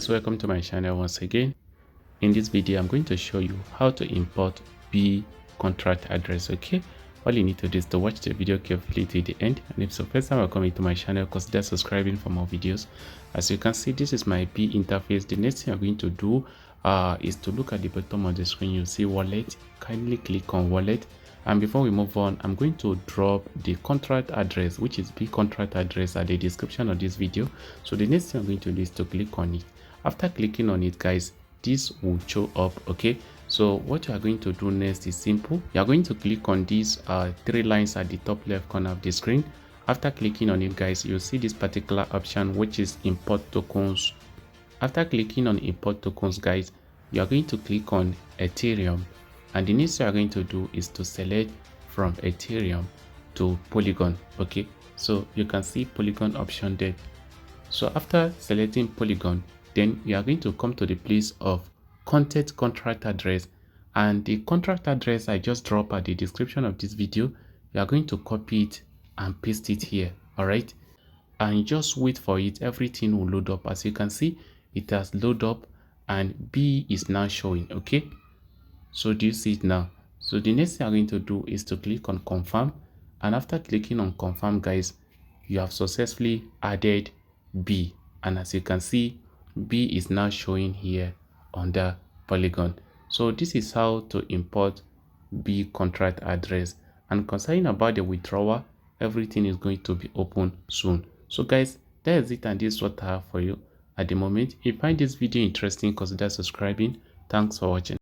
guys, welcome to my channel once again. In this video I'm going to show you how to import B contract address. Okay, all you need to do is to watch the video carefully to the end, and if it's the first time you're coming to my channel, consider subscribing for more videos. As you can see, this is my B interface. The next thing I'm going to do is to look at the bottom of the screen. You see wallet. Kindly click on wallet, and before we move on, I'm going to drop the contract address, which is B contract address, at the description of this video. So the next thing I'm going to do is to click on it. After clicking on it, guys, this will show up. Okay, so what you are going to do next is simple. You are going to click on these three lines at the top left corner of the screen. After clicking on it, guys, you'll see this particular option, which is import tokens. After clicking on import tokens, guys, you are going to click on Ethereum, and the next thing you are going to do is to select from Ethereum to Polygon. Okay, so you can see Polygon option there. So after selecting Polygon, then you are going to come to the place of content contract address, and the contract address I just dropped at the description of this video, you are going to copy it and paste it here. All right, and just wait for it. Everything will load up. As you can see, it has loaded up and B is now showing. Okay, so do you see it now? So the next thing I'm going to do is to click on confirm, and after clicking on confirm, guys, you have successfully added B, and as you can see, B is now showing here under Polygon. So this is how to import B contract address, and concerning about the withdrawal, everything is going to be open soon. So guys, that is it, and this is what I have for you at the moment. If you find this video interesting, consider subscribing. Thanks for watching.